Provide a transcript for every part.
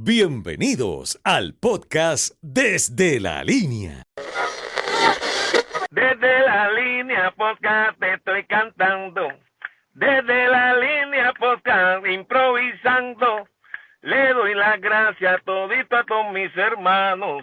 Bienvenidos al podcast Desde la Línea. Desde la línea podcast te estoy cantando. Desde la línea podcast improvisando. Le doy las gracias todito a todos mis hermanos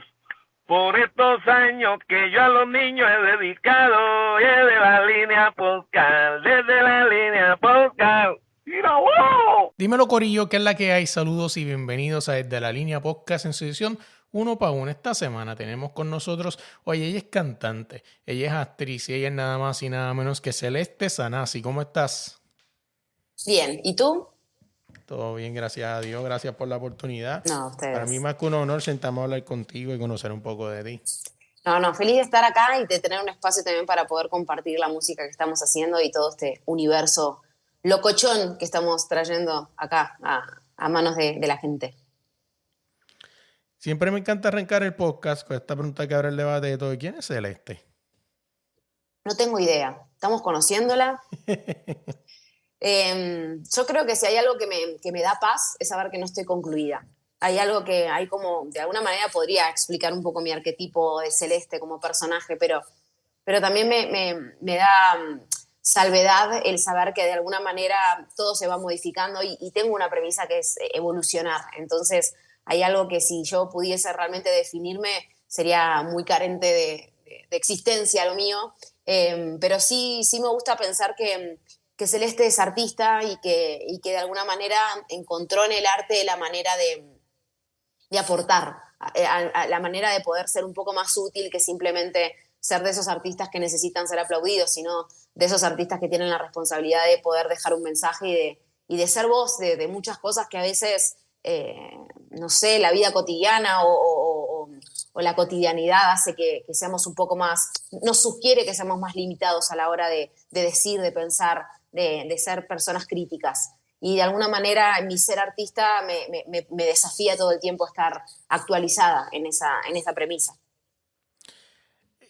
por estos años que yo a los niños he dedicado. Desde la línea podcast, desde la línea podcast. ¡Mira, wow! Dímelo, corillo, ¿qué es la que hay? Saludos y bienvenidos a Desde la Línea Podcast en su edición 1 para 1. Esta semana tenemos con nosotros, oye, ella es cantante, ella es actriz y ella es nada más y nada menos que Celeste Sanasi. ¿Cómo estás? Bien, ¿y tú? Todo bien, gracias a Dios, gracias por la oportunidad. No, ustedes. Para mí más que un honor sentarme a hablar contigo y conocer un poco de ti. No, feliz de estar acá y de tener un espacio también para poder compartir la música que estamos haciendo y todo este universo locochón que estamos trayendo acá a manos de la gente. Siempre me encanta arrancar el podcast con esta pregunta que abre el debate de todo. ¿Quién es Celeste? No tengo idea, estamos conociéndola. Yo creo que si hay algo que me da paz es saber que no estoy concluida. Hay algo que hay como, de alguna manera podría explicar un poco mi arquetipo de Celeste como personaje, pero también me da salvedad el saber que de alguna manera todo se va modificando y tengo una premisa que es evolucionar. Entonces hay algo que si yo pudiese realmente definirme sería muy carente de existencia lo mío, pero sí me gusta pensar que Celeste es artista y que de alguna manera encontró en el arte la manera de aportar, a la manera de poder ser un poco más útil que simplemente ser de esos artistas que necesitan ser aplaudidos, sino de esos artistas que tienen la responsabilidad de poder dejar un mensaje y de ser voz de muchas cosas que a veces, no sé, la vida cotidiana o la cotidianidad hace que seamos un poco más, nos sugiere que seamos más limitados a la hora de decir, de pensar, de ser personas críticas. Y de alguna manera mi ser artista me desafía todo el tiempo a estar actualizada en esa premisa.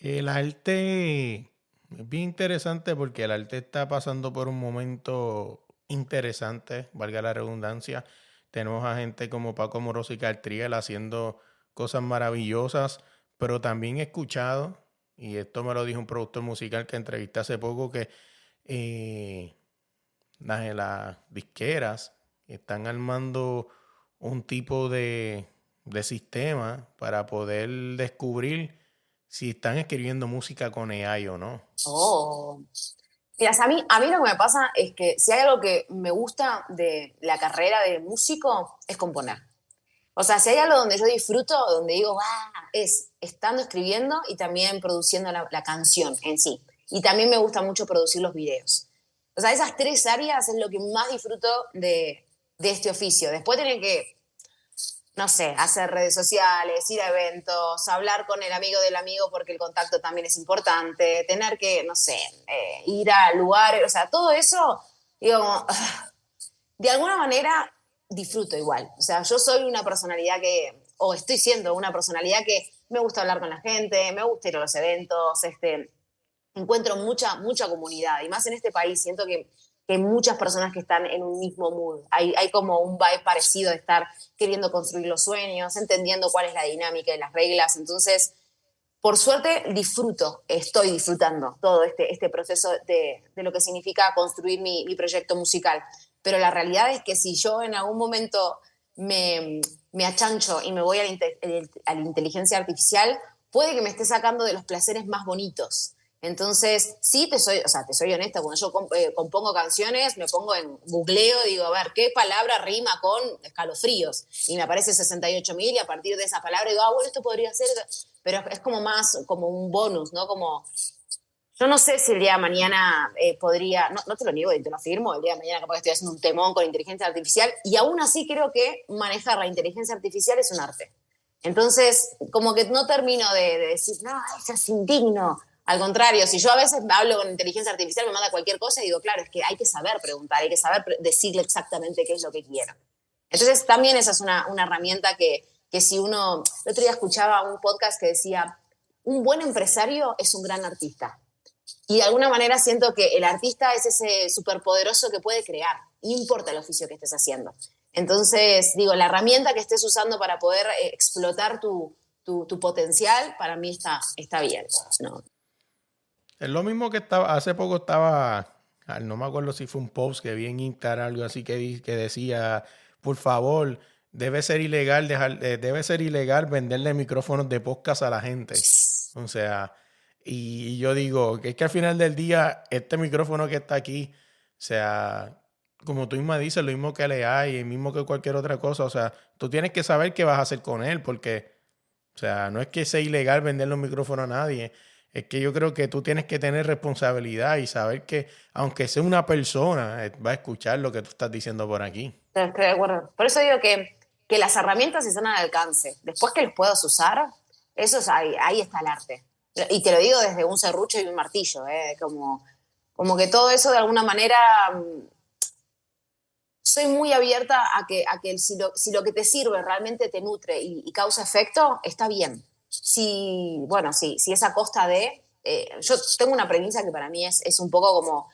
El arte es bien interesante porque el arte está pasando por un momento interesante, valga la redundancia. Tenemos a gente como Paco Amoroso y Cartriel haciendo cosas maravillosas, pero también he escuchado, y esto me lo dijo un productor musical que entrevisté hace poco, que las disqueras están armando un tipo de sistema para poder descubrir si están escribiendo música con AI o no. Oh. Mira, a mí lo que me pasa es que si hay algo que me gusta de la carrera de músico es componer. O sea, si hay algo donde yo disfruto, donde digo, es estando escribiendo y también produciendo la canción en sí. Y también me gusta mucho producir los videos. O sea, esas tres áreas es lo que más disfruto de este oficio. Después tener que, no sé, hacer redes sociales, ir a eventos, hablar con el amigo del amigo porque el contacto también es importante, tener que, no sé, ir a lugares, o sea, todo eso, digo, de alguna manera disfruto igual. O sea, yo soy una personalidad o estoy siendo una personalidad que me gusta hablar con la gente, me gusta ir a los eventos, encuentro mucha comunidad, y más en este país, siento que hay muchas personas que están en un mismo mood. Hay como un vibe parecido de estar queriendo construir los sueños, entendiendo cuál es la dinámica y las reglas. Entonces, por suerte, estoy disfrutando todo este proceso de lo que significa construir mi proyecto musical. Pero la realidad es que si yo en algún momento me achancho y me voy a la inteligencia artificial, puede que me esté sacando de los placeres más bonitos. Entonces, sí, te soy honesta, cuando yo compongo canciones, me pongo en googleo, digo, a ver, ¿qué palabra rima con escalofríos? Y me aparece 68.000 y a partir de esa palabra digo, bueno, esto podría ser, pero es como más, como un bonus, ¿no? Como, yo no sé si el día de mañana podría, no te lo niego y te lo afirmo, el día de mañana capaz que estoy haciendo un temón con inteligencia artificial, y aún así creo que manejar la inteligencia artificial es un arte. Entonces, como que no termino de decir, no, eso es indigno. Al contrario, si yo a veces hablo con inteligencia artificial, me manda cualquier cosa y digo, claro, es que hay que saber preguntar, hay que saber decirle exactamente qué es lo que quiero. Entonces, también esa es una herramienta que si uno... El otro día escuchaba un podcast que decía, un buen empresario es un gran artista. Y de alguna manera siento que el artista es ese superpoderoso que puede crear, no importa el oficio que estés haciendo. Entonces, digo, la herramienta que estés usando para poder explotar tu potencial, para mí está bien, ¿no? Es lo mismo que hace poco estaba, no me acuerdo si fue un post que vi en Instagram, algo así que decía, por favor, debe ser ilegal venderle micrófonos de podcast a la gente. O sea, y yo digo, que es que al final del día, este micrófono que está aquí, o sea, como tú misma dices, lo mismo que le hay, el mismo que cualquier otra cosa, o sea, tú tienes que saber qué vas a hacer con él, porque, o sea, no es que sea ilegal venderle un micrófono a nadie. Es que yo creo que tú tienes que tener responsabilidad y saber que, aunque sea una persona, va a escuchar lo que tú estás diciendo por aquí. Estoy de acuerdo. Por eso digo que las herramientas están al alcance. Después que las puedas usar, ahí está el arte. Y te lo digo desde un serrucho y un martillo, como que todo eso de alguna manera soy muy abierta a que si lo que te sirve realmente te nutre y causa efecto, está bien. Si es a costa de... yo tengo una premisa que para mí es un poco como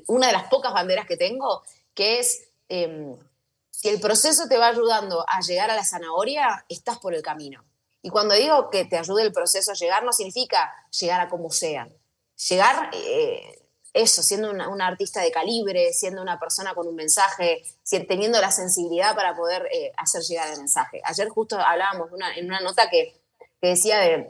una de las pocas banderas que tengo, que es si el proceso te va ayudando a llegar a la zanahoria, estás por el camino. Y cuando digo que te ayude el proceso a llegar, no significa llegar a como sea. Llegar... siendo una artista de calibre, siendo una persona con un mensaje, teniendo la sensibilidad para poder hacer llegar el mensaje. Ayer justo hablábamos en una nota que decía es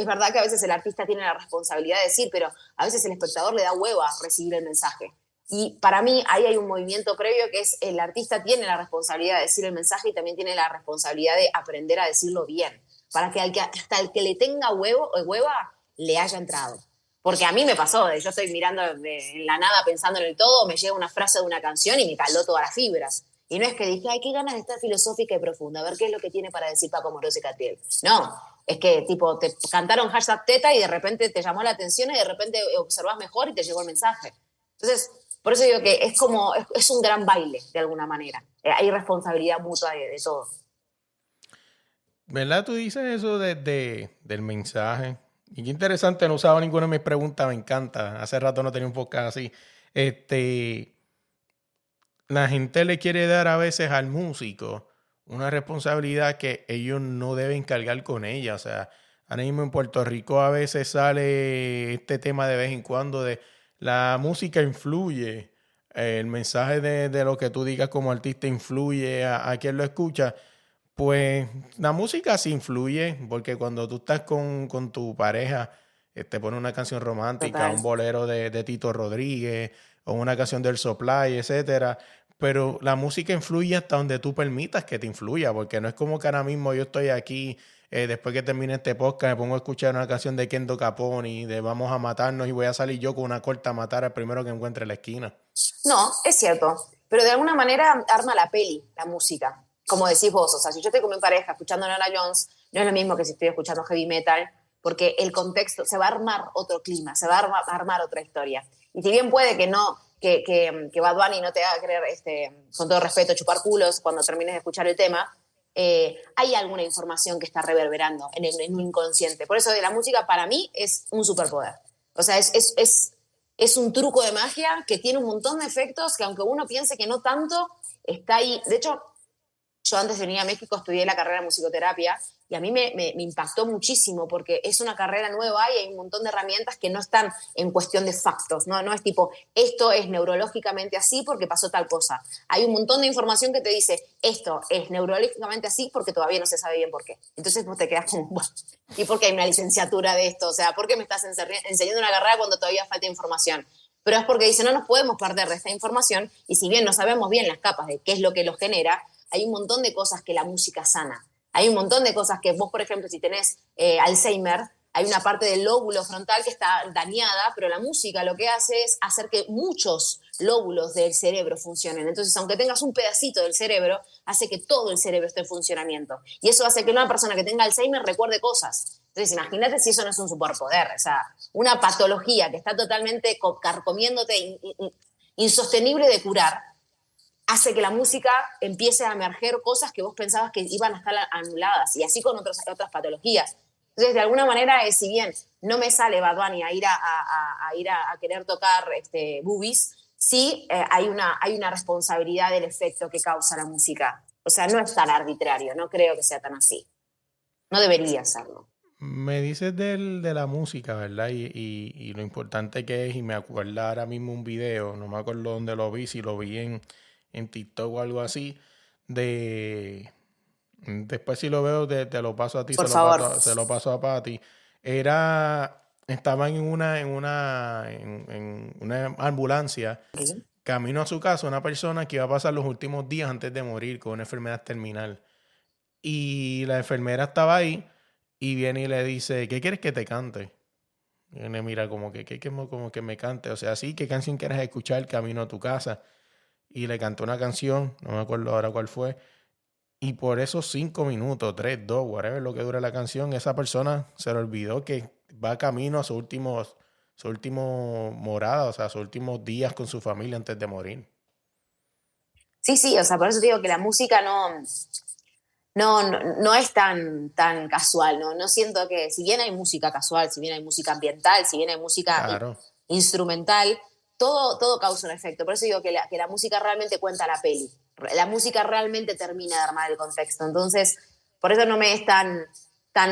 verdad que a veces el artista tiene la responsabilidad de decir, pero a veces el espectador le da hueva recibir el mensaje. Y para mí ahí hay un movimiento previo que es el artista tiene la responsabilidad de decir el mensaje y también tiene la responsabilidad de aprender a decirlo bien, para que hasta el que le tenga hueva le haya entrado. Porque a mí me pasó, yo estoy mirando en la nada pensando en el todo, me llega una frase de una canción y me caló todas las fibras. Y no es que dije, ay, qué ganas de estar filosófica y profunda, a ver qué es lo que tiene para decir Paco Moroso y Catriel. No, es que tipo te cantaron #teta y de repente te llamó la atención y de repente observás mejor y te llegó el mensaje. Entonces, por eso digo que es un gran baile, de alguna manera. Hay responsabilidad mutua de todo. ¿Verdad? Tú dices eso del mensaje. Y qué interesante, no usaba ninguna de mis preguntas, me encanta. Hace rato no tenía un podcast así. La gente le quiere dar a veces al músico una responsabilidad que ellos no deben cargar con ella. O sea, ahora mismo en Puerto Rico a veces sale este tema de vez en cuando de la música influye. El mensaje de lo que tú digas como artista influye a quien lo escucha. Pues la música sí influye, porque cuando tú estás con tu pareja, te pone una canción romántica, Total. un bolero de Tito Rodríguez, o una canción del Supply, etcétera. Pero la música influye hasta donde tú permitas que te influya, porque no es como que ahora mismo yo estoy aquí, después que termine este podcast, me pongo a escuchar una canción de Kendo Caponi, de Vamos a matarnos, y voy a salir yo con una corta a matar al primero que encuentre en la esquina. No, es cierto, pero de alguna manera arma la peli, la música. Como decís vos, o sea, si yo estoy con mi pareja escuchando Nora Jones, no es lo mismo que si estoy escuchando heavy metal, porque el contexto, se va a armar otro clima, se va a armar otra historia. Y si bien puede que no, que Bad Bunny no te haga querer, con todo respeto, chupar culos cuando termines de escuchar el tema, hay alguna información que está reverberando en un inconsciente. Por eso la música para mí es un superpoder. O sea, es un truco de magia que tiene un montón de efectos que aunque uno piense que no tanto, está ahí. De hecho, yo antes de venir a México estudié la carrera de musicoterapia y a mí me impactó muchísimo porque es una carrera nueva y hay un montón de herramientas que no están en cuestión de factos, no es tipo, esto es neurológicamente así porque pasó tal cosa. Hay un montón de información que te dice, esto es neurológicamente así porque todavía no se sabe bien por qué. Entonces vos te quedás como, bueno, ¿y por qué hay una licenciatura de esto? O sea, ¿por qué me estás enseñando una carrera cuando todavía falta información? Pero es porque dice, no nos podemos perder de esta información y si bien no sabemos bien las capas de qué es lo que los genera, hay un montón de cosas que la música sana. Hay un montón de cosas que vos, por ejemplo, si tenés Alzheimer, hay una parte del lóbulo frontal que está dañada, pero la música lo que hace es hacer que muchos lóbulos del cerebro funcionen. Entonces, aunque tengas un pedacito del cerebro, hace que todo el cerebro esté en funcionamiento. Y eso hace que una persona que tenga Alzheimer recuerde cosas. Entonces, imagínate si eso no es un superpoder. O sea, una patología que está totalmente carcomiéndote, insostenible de curar, hace que la música empiece a emerger cosas que vos pensabas que iban a estar anuladas, y así con otras patologías. Entonces, de alguna manera, si bien no me sale Bad Bunny a ir a querer tocar boobies, sí hay una responsabilidad del efecto que causa la música. O sea, no es tan arbitrario, no creo que sea tan así. No debería serlo. Me dices de la música, ¿verdad? Y lo importante que es, y me acuerdo ahora mismo un video, no me acuerdo dónde lo vi, si lo vi en TikTok o algo así, de... Después si lo veo, te lo paso a ti, Por favor. se lo paso a Patti. Estaban en una ambulancia, Okay. camino a su casa, una persona que iba a pasar los últimos días antes de morir con una enfermedad terminal. Y la enfermera estaba ahí y viene y le dice, ¿qué quieres que te cante? Y él le mira como que me cante. O sea, sí, ¿qué canción quieres escuchar camino a tu casa? Y le cantó una canción, no me acuerdo ahora cuál fue. Y por esos 5 minutos, 3, 2, whatever lo que dura la canción, esa persona se le olvidó que va camino a su último morada, o sea, sus últimos días con su familia antes de morir. Sí, sí, o sea, por eso te digo que la música no es tan casual, ¿no? No siento que, si bien hay música casual, si bien hay música ambiental, si bien hay música Claro, instrumental, todo causa un efecto. Por eso digo que la música realmente cuenta la peli. La música realmente termina de armar el contexto. Entonces, por eso no me es tan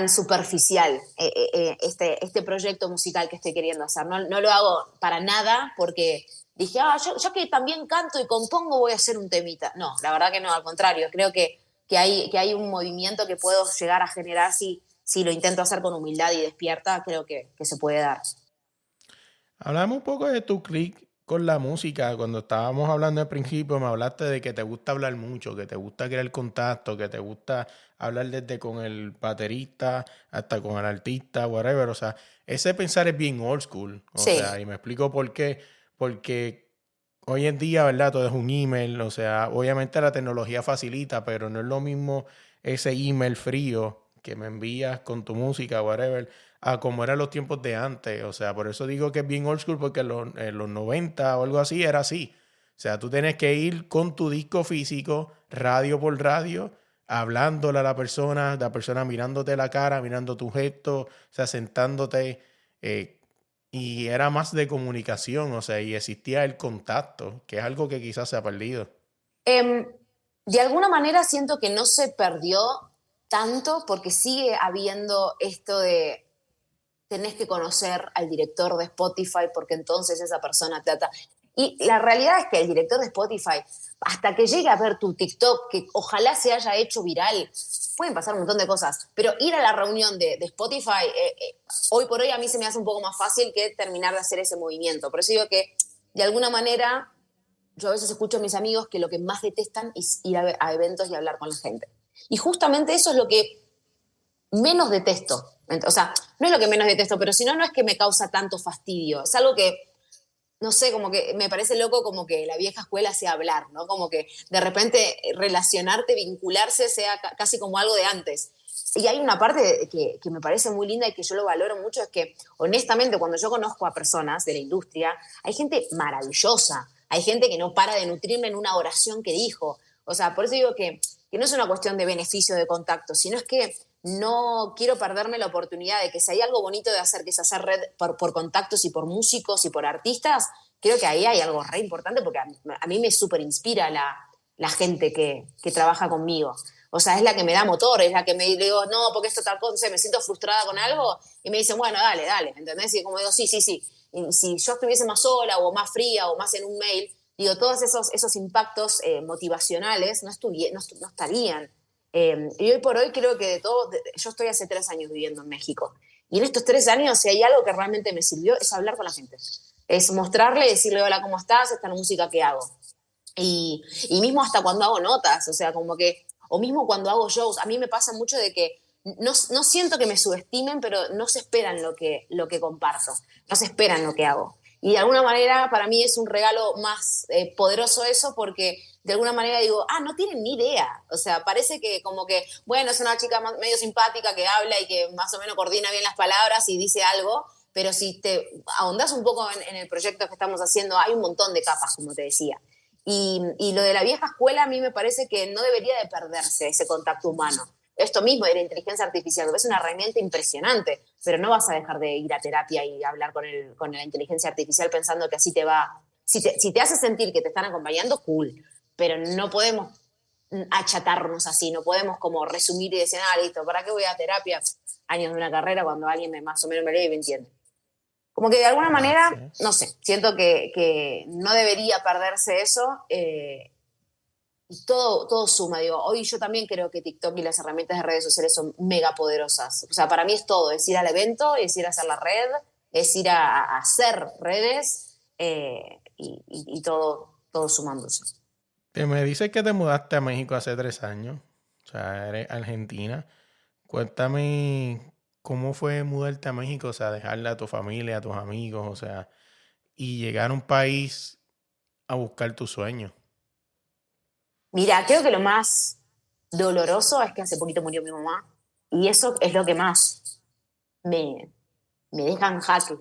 superficial este proyecto musical que estoy queriendo hacer. No lo hago para nada porque dije, yo que también canto y compongo voy a hacer un temita. No, la verdad que no, al contrario. Creo que hay un movimiento que puedo llegar a generar si lo intento hacer con humildad y despierta, creo que se puede dar. hablamos un poco de tu click con la música. Cuando estábamos hablando al principio, me hablaste de que te gusta hablar mucho, que te gusta crear contacto, que te gusta hablar desde con el baterista hasta con el artista, whatever. O sea, ese pensar es bien old school. O Sí. sea, y me explico por qué. Porque hoy en día, ¿verdad? Todo es un email. O sea, obviamente la tecnología facilita, pero no es lo mismo ese email frío que me envías con tu música, whatever, a como eran los tiempos de antes. O sea, por eso digo que es bien old school, porque en los 90 o algo así era así. O sea, tú tienes que ir con tu disco físico, radio por radio, hablándole a la persona mirándote la cara, mirando tu gesto, o sea, sentándote. Y era más de comunicación, o sea, y existía el contacto, que es algo que quizás se ha perdido. Em, de alguna manera siento que no se perdió tanto porque sigue habiendo esto de tenés que conocer al director de Spotify porque entonces esa persona trata. Y la realidad es que el director de Spotify, hasta que llegue a ver tu TikTok, que ojalá se haya hecho viral, pueden pasar un montón de cosas, pero ir a la reunión de Spotify, hoy por hoy a mí se me hace un poco más fácil que terminar de hacer ese movimiento. Por eso digo que, de alguna manera, yo a veces escucho a mis amigos que lo que más detestan es ir a eventos y hablar con la gente. Y justamente eso es lo que menos detesto. O sea, no es lo que menos detesto, pero si no, no es que me causa tanto fastidio. Es algo que, no sé, como que me parece loco como que la vieja escuela sea hablar, ¿no? Como que de repente relacionarte, vincularse sea casi como algo de antes. Y hay una parte que me parece muy linda y que yo lo valoro mucho, es que honestamente cuando yo conozco a personas de la industria, hay gente maravillosa, hay gente que no para de nutrirme en una oración que dijo. O sea, por eso digo que no es una cuestión de beneficio de contacto, sino es que no quiero perderme la oportunidad de que si hay algo bonito de hacer, que es hacer red por contactos y por músicos y por artistas, creo que ahí hay algo re importante porque a mí me súper inspira la gente que trabaja conmigo. O sea, es la que me da motor, es la que me digo, no, porque esto tal cosa, me siento frustrada con algo, y me dicen, bueno, dale, dale, ¿entendés? Y como digo, sí, sí, sí. Y si yo estuviese más sola o más fría o más en un mail, digo, todos esos impactos motivacionales no estarían. Y hoy por hoy creo que de todo, yo estoy hace 3 años viviendo en México. Y en estos 3 años, si hay algo que realmente me sirvió, es hablar con la gente. Es mostrarle, decirle, hola, ¿cómo estás? Esta es la música que hago. Y mismo hasta cuando hago notas, o sea, como que, o mismo cuando hago shows, a mí me pasa mucho de que no siento que me subestimen, pero no se esperan lo que comparto, no se esperan lo que hago. Y de alguna manera para mí es un regalo más poderoso eso porque de alguna manera digo, no tienen ni idea. O sea, parece que como que, bueno, es una chica medio simpática que habla y que más o menos coordina bien las palabras y dice algo, pero si te ahondas un poco en el proyecto que estamos haciendo, hay un montón de capas, como te decía. Y lo de la vieja escuela a mí me parece que no debería de perderse ese contacto humano. Esto mismo de la inteligencia artificial, es una herramienta impresionante, pero no vas a dejar de ir a terapia y hablar con la inteligencia artificial pensando que así te va si te hace sentir que te están acompañando, cool, pero no podemos achatarnos así, no podemos como resumir y decir, listo, ¿para qué voy a terapia? Años de una carrera cuando alguien más o menos me lee y me entiende. Como que de alguna manera, no sé, siento que no debería perderse eso, y todo suma, digo, hoy yo también creo que TikTok y las herramientas de redes sociales son mega poderosas. O sea, para mí es todo, es ir al evento, es ir a hacer la red, es ir a hacer redes, y todo sumándose. Me dices que te mudaste a México hace 3 años, o sea, eres argentina. Cuéntame cómo fue mudarte a México, o sea, dejarle a tu familia, a tus amigos, o sea, y llegar a un país a buscar tu sueño. Mira, creo que lo más doloroso es que hace poquito murió mi mamá, y eso es lo que más me deja en jaque.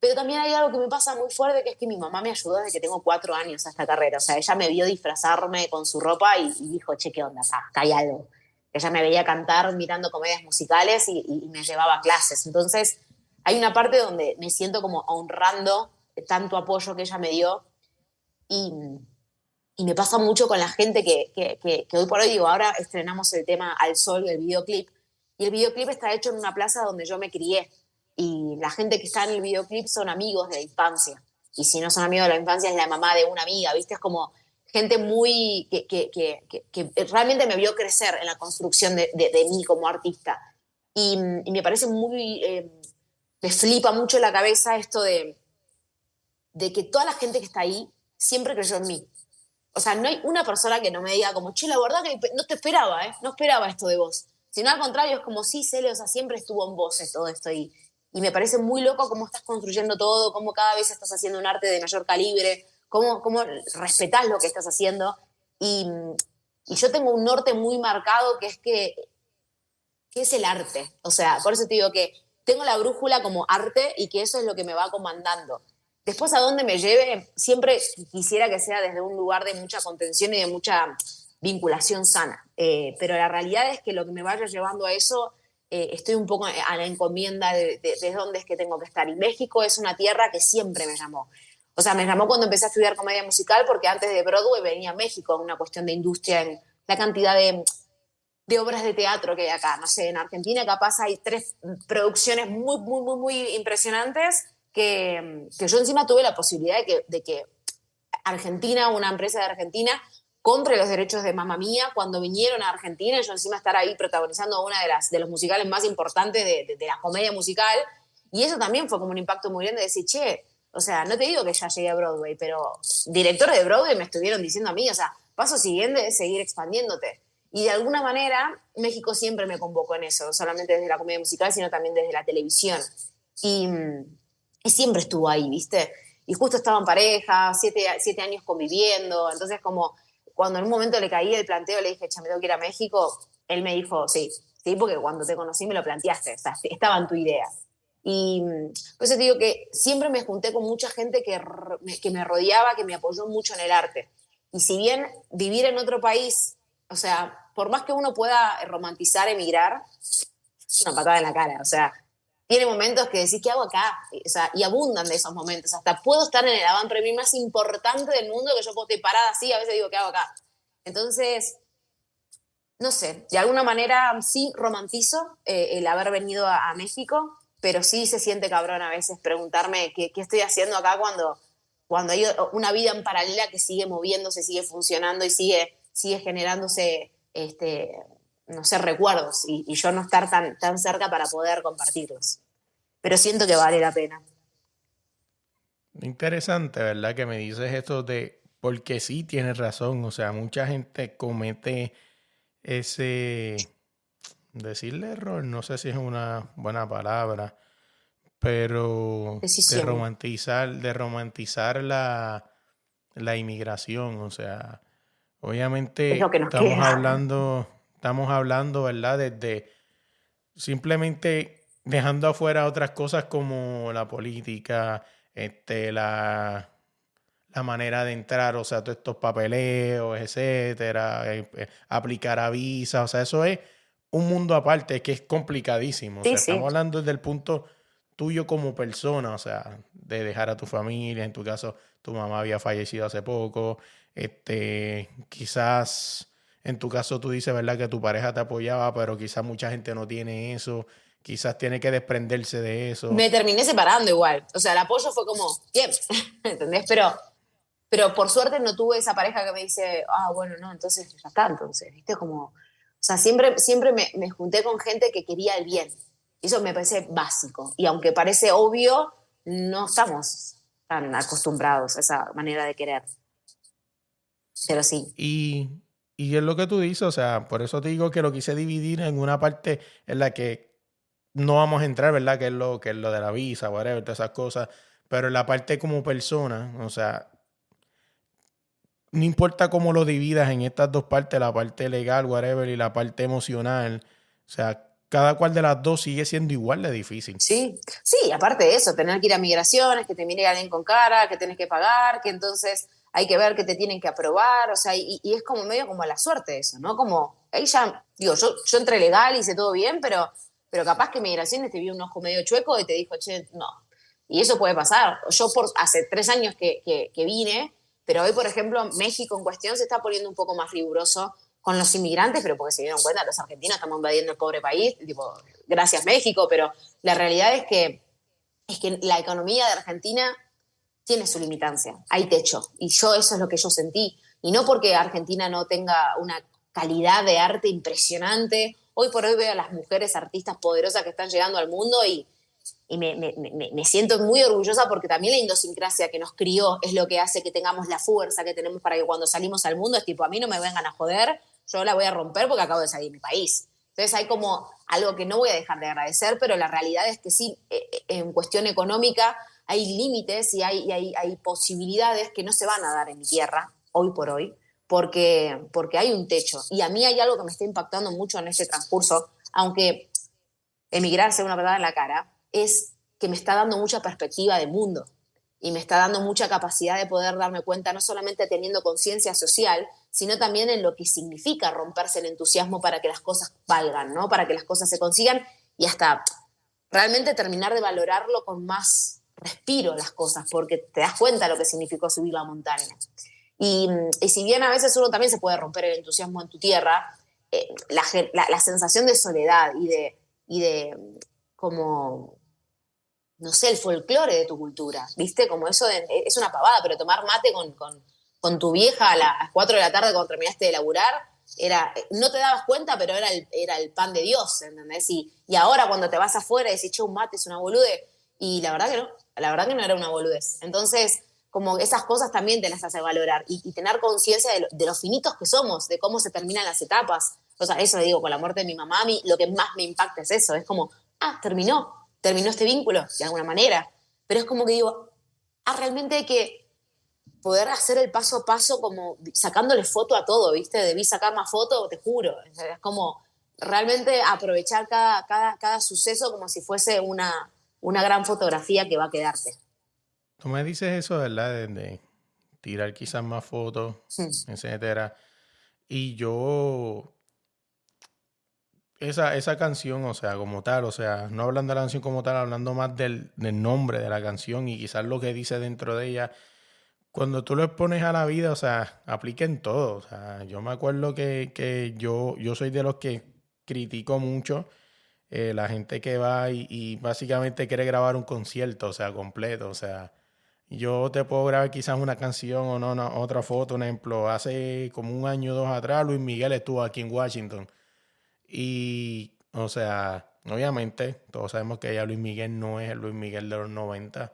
Pero también hay algo que me pasa muy fuerte, que es que mi mamá me ayudó desde que tengo 4 años a esta carrera. O sea, ella me vio disfrazarme con su ropa y dijo, che, ¿qué onda? Acá hay algo. Ella me veía cantar mirando comedias musicales y me llevaba a clases. Entonces, hay una parte donde me siento como honrando tanto apoyo que ella me dio, y me pasa mucho con la gente que hoy por hoy, digo, ahora estrenamos el tema Al Sol, el videoclip, y el videoclip está hecho en una plaza donde yo me crié. Y la gente que está en el videoclip son amigos de la infancia. Y si no son amigos de la infancia, es la mamá de una amiga, ¿viste? Es como gente muy que realmente me vio crecer en la construcción de mí como artista. Y me parece muy... me flipa mucho la cabeza esto de que toda la gente que está ahí siempre creyó en mí. O sea, no hay una persona que no me diga como, che, la verdad que no te esperaba, no esperaba esto de vos. Sino al contrario, es como, sí, Cele, o sea, siempre estuvo en vos todo esto. Y me parece muy loco cómo estás construyendo todo, cómo cada vez estás haciendo un arte de mayor calibre, cómo respetás lo que estás haciendo. Y yo tengo un norte muy marcado, que es el arte. O sea, por eso te digo que tengo la brújula como arte y que eso es lo que me va comandando. Después, a dónde me lleve, siempre quisiera que sea desde un lugar de mucha contención y de mucha vinculación sana. Pero la realidad es que lo que me vaya llevando a eso, estoy un poco a la encomienda de dónde es que tengo que estar. Y México es una tierra que siempre me llamó. O sea, me llamó cuando empecé a estudiar comedia musical, porque antes de Broadway venía a México, una cuestión de industria, en la cantidad de obras de teatro que hay acá. No sé, en Argentina capaz hay 3 producciones muy, muy, muy, muy impresionantes que yo encima tuve la posibilidad de que Argentina, una empresa de Argentina, compre los derechos de Mamma Mía cuando vinieron a Argentina, y yo encima estar ahí protagonizando una de los musicales más importantes de la comedia musical. Y eso también fue como un impacto muy grande de decir, che, o sea, no te digo que ya llegué a Broadway, pero directores de Broadway me estuvieron diciendo a mí, o sea, paso siguiente es seguir expandiéndote. Y de alguna manera México siempre me convocó en eso, no solamente desde la comedia musical, sino también desde la televisión. Y siempre estuvo ahí, ¿viste? Y justo estaba en pareja, 7 años conviviendo, entonces como cuando en un momento le caí el planteo, le dije, me tengo que ir a México, él me dijo, sí, porque cuando te conocí me lo planteaste, o sea, estaba en tu idea. Y por eso te digo que siempre me junté con mucha gente que me rodeaba, que me apoyó mucho en el arte. Y si bien vivir en otro país, o sea, por más que uno pueda romantizar emigrar, es una patada en la cara, o sea, tiene momentos que decís, ¿qué hago acá? O sea, y abundan de esos momentos. Hasta puedo estar en el avant premier más importante del mundo, que yo puedo estar parada así, a veces digo, ¿qué hago acá? Entonces, no sé, de alguna manera sí romantizo el haber venido a México, pero sí se siente cabrón a veces preguntarme qué estoy haciendo acá cuando hay una vida en paralela que sigue moviéndose, sigue funcionando y sigue generándose no sé, recuerdos, y yo no estar tan cerca para poder compartirlos. Pero siento que vale la pena. Interesante, ¿verdad? Que me dices esto de... Porque sí, tienes razón. O sea, mucha gente comete ese... Decirle error, no sé si es una buena palabra, pero Decisión. de romantizar la inmigración. O sea, Es lo obviamente que nos queda. estamos hablando, ¿verdad? Desde simplemente dejando afuera otras cosas como la política, la manera de entrar, o sea, todos estos papeleos, etcétera, aplicar a visa, o sea, eso es un mundo aparte que es complicadísimo. O Sí, sea, sí. estamos hablando desde el punto tuyo como persona, o sea, de dejar a tu familia, en tu caso, tu mamá había fallecido hace poco, quizás en tu caso tú dices, ¿verdad? Que tu pareja te apoyaba, pero quizás mucha gente no tiene eso, quizás tiene que desprenderse de eso. Me terminé separando igual. O sea, el apoyo fue como, bien, ¿entendés? Pero por suerte no tuve esa pareja que me dice, bueno, no, entonces ya está, entonces, ¿viste? Como, o sea, siempre me junté con gente que quería el bien. Eso me parece básico. Y aunque parece obvio, no estamos tan acostumbrados a esa manera de querer. Pero sí. Y, y es lo que tú dices, o sea, por eso te digo que lo quise dividir en una parte en la que no vamos a entrar, ¿verdad? Que es lo de la visa, whatever, todas esas cosas. Pero en la parte como persona, o sea, no importa cómo lo dividas en estas dos partes, la parte legal, whatever, y la parte emocional, o sea, cada cual de las dos sigue siendo igual de difícil. Sí, sí, aparte de eso, tener que ir a migraciones, que te mire alguien con cara, que tenés que pagar, que entonces hay que ver que te tienen que aprobar, o sea, y es como medio como a la suerte eso, ¿no? Como, ahí ya, digo, yo entré legal, hice todo bien, pero capaz que migraciones te vio un ojo medio chueco y te dijo, che, no. Y eso puede pasar. Yo hace 3 años que vine, pero hoy, por ejemplo, México en cuestión se está poniendo un poco más riguroso con los inmigrantes, pero porque se dieron cuenta, los argentinos estamos invadiendo el pobre país, tipo, gracias México, pero la realidad es que la economía de Argentina tiene su limitancia, hay techo, y eso es lo que yo sentí, y no porque Argentina no tenga una calidad de arte impresionante. Hoy por hoy veo a las mujeres artistas poderosas que están llegando al mundo y me siento muy orgullosa porque también la idiosincrasia que nos crió es lo que hace que tengamos la fuerza que tenemos para que cuando salimos al mundo es tipo, a mí no me vengan a joder, yo la voy a romper porque acabo de salir de mi país. Entonces hay como algo que no voy a dejar de agradecer, pero la realidad es que sí, en cuestión económica hay límites y hay posibilidades que no se van a dar en mi tierra, hoy por hoy, porque hay un techo. Y a mí hay algo que me está impactando mucho en este transcurso, aunque emigrar sea una patada en la cara, es que me está dando mucha perspectiva de mundo y me está dando mucha capacidad de poder darme cuenta, no solamente teniendo conciencia social, sino también en lo que significa romperse el entusiasmo para que las cosas valgan, ¿no? Para que las cosas se consigan y hasta realmente terminar de valorarlo con más respiro las cosas, porque te das cuenta de lo que significó subir la montaña. Y si bien a veces uno también se puede romper el entusiasmo en tu tierra, la sensación de soledad y de como, no sé, el folclore de tu cultura, ¿viste? Como eso es una pavada, pero tomar mate con tu vieja a las 4 de la tarde cuando terminaste de laburar, no te dabas cuenta, pero era el pan de Dios, ¿entendés? Y ahora cuando te vas afuera y decís, che, un mate es una boludez, y la verdad que no era una boludez. Entonces, como esas cosas también te las hace valorar y tener conciencia de lo finitos que somos, de cómo se terminan las etapas. O sea, eso le digo, con la muerte de mi mamá, a mí lo que más me impacta es eso, es como, terminó este vínculo, de alguna manera. Pero es como que digo, realmente hay que poder hacer el paso a paso como sacándole foto a todo, ¿viste? Debí sacar más fotos, te juro. Es como realmente aprovechar cada suceso como si fuese una gran fotografía que va a quedarte. Tú me dices eso, ¿verdad? De tirar quizás más fotos, etcétera. Y yo, esa canción, o sea, como tal, o sea, no hablando de la canción como tal, hablando más del nombre de la canción y quizás lo que dice dentro de ella, cuando tú lo expones a la vida, o sea, aplica en todo. O sea, yo me acuerdo que yo soy de los que critico mucho la gente que va y básicamente quiere grabar un concierto, o sea, completo, o sea. Yo te puedo grabar quizás una canción o no, otra foto, un ejemplo. Hace como 1 año o 2 atrás, Luis Miguel estuvo aquí en Washington. Y, o sea, obviamente, todos sabemos que ya Luis Miguel no es el Luis Miguel de los 90.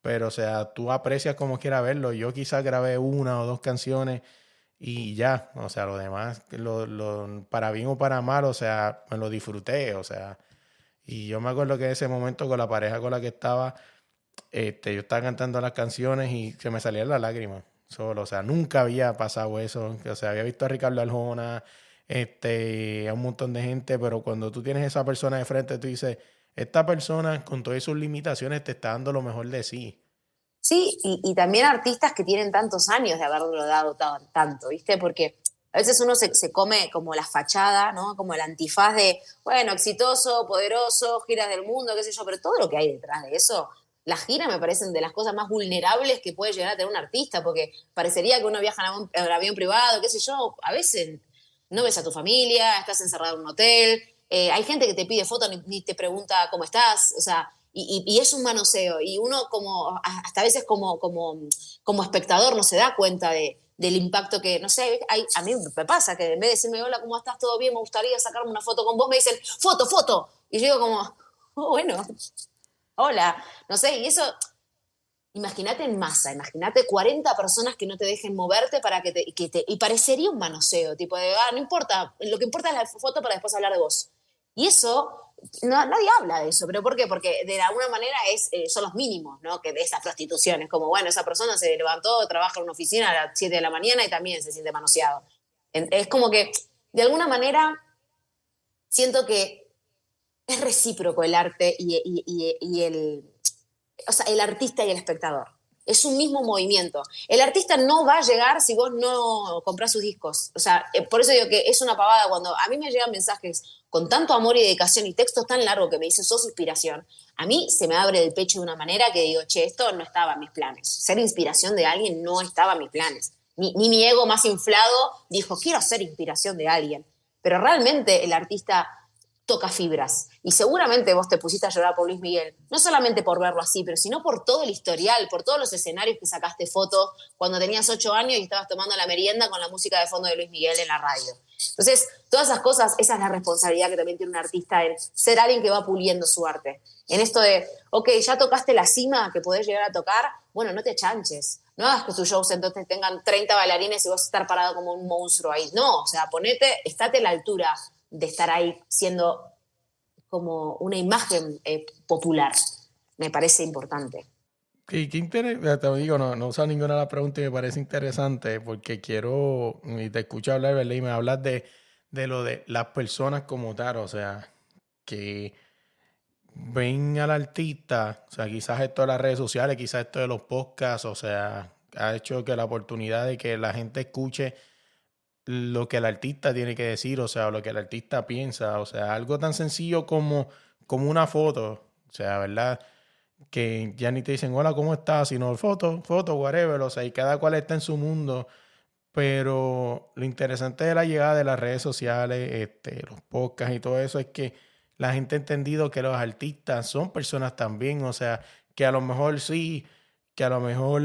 Pero, o sea, tú aprecias como quieras verlo. Yo quizás grabé 1 o 2 canciones y ya. O sea, lo demás, para bien o para mal, o sea, me lo disfruté, o sea. Y yo me acuerdo que en ese momento con la pareja con la que estaba yo estaba cantando las canciones y se me salían las lágrimas solo, o sea, nunca había pasado eso, o sea, había visto a Ricardo Arjona, a un montón de gente, pero cuando tú tienes esa persona de frente, tú dices, esta persona con todas sus limitaciones te está dando lo mejor de sí. Sí, y también artistas que tienen tantos años de haberlo dado tanto, ¿viste? Porque A veces uno se come como la fachada, ¿no? Como el antifaz de, bueno, exitoso, poderoso, giras del mundo, qué sé yo, pero todo lo que hay detrás de eso, las giras me parecen de las cosas más vulnerables que puede llegar a tener un artista, porque parecería que uno viaja en avión privado, qué sé yo, a veces no ves a tu familia, estás encerrado en un hotel, hay gente que te pide fotos ni te pregunta cómo estás, o sea, y es un manoseo, y uno como, hasta a veces como espectador no se da cuenta del impacto que, no sé, a mí me pasa que en vez de decirme, hola, ¿cómo estás? ¿Todo bien? Me gustaría sacarme una foto con vos, me dicen, foto, foto, y yo digo como, oh, bueno, hola, no sé, y eso, imagínate en masa, imagínate 40 personas que no te dejen moverte para y parecería un manoseo, tipo de, no importa, lo que importa es la foto para después hablar de vos. Y eso, nadie habla de eso, ¿pero por qué? Porque de alguna manera son los mínimos, ¿no? Que de esas prostituciones, como, bueno, esa persona se levantó, trabaja en una oficina a las 7 de la mañana y también se siente manoseado. Es como que, de alguna manera, siento que es recíproco el arte y o sea, el artista y el espectador. Es un mismo movimiento. El artista no va a llegar si vos no comprás sus discos. O sea, por eso digo que es una pavada cuando a mí me llegan mensajes con tanto amor y dedicación y textos tan largos que me dicen sos inspiración. A mí se me abre el pecho de una manera que digo, che, esto no estaba en mis planes. Ser inspiración de alguien no estaba en mis planes. Ni mi ego más inflado dijo, quiero ser inspiración de alguien. Pero realmente el artista toca fibras. Y seguramente vos te pusiste a llorar por Luis Miguel, no solamente por verlo así, pero sino por todo el historial, por todos los escenarios que sacaste fotos cuando tenías 8 años y estabas tomando la merienda con la música de fondo de Luis Miguel en la radio. Entonces, todas esas cosas, esa es la responsabilidad que también tiene un artista en ser alguien que va puliendo su arte. En esto de, ok, ya tocaste la cima que podés llegar a tocar, bueno, no te chanches. No hagas que tus shows entonces tengan 30 bailarines y vos estar parado como un monstruo ahí. No, o sea, estate a la altura de estar ahí siendo como una imagen popular. Me parece importante. Qué interesante, te digo, no uso ninguna de las preguntas y me parece interesante porque quiero, y te escucho hablar, ¿verdad? Y me hablas de lo de las personas como tal, o sea, que ven al artista, o sea, quizás esto de las redes sociales, quizás esto de los podcasts, o sea, ha hecho que la oportunidad de que la gente escuche lo que el artista tiene que decir, o sea, lo que el artista piensa, o sea, algo tan sencillo como una foto, o sea, ¿verdad? Que ya ni te dicen, hola, ¿cómo estás? Sino foto, whatever, o sea, y cada cual está en su mundo, pero lo interesante de la llegada de las redes sociales, los podcasts y todo eso es que la gente ha entendido que los artistas son personas también, o sea, que a lo mejor sí, que a lo mejor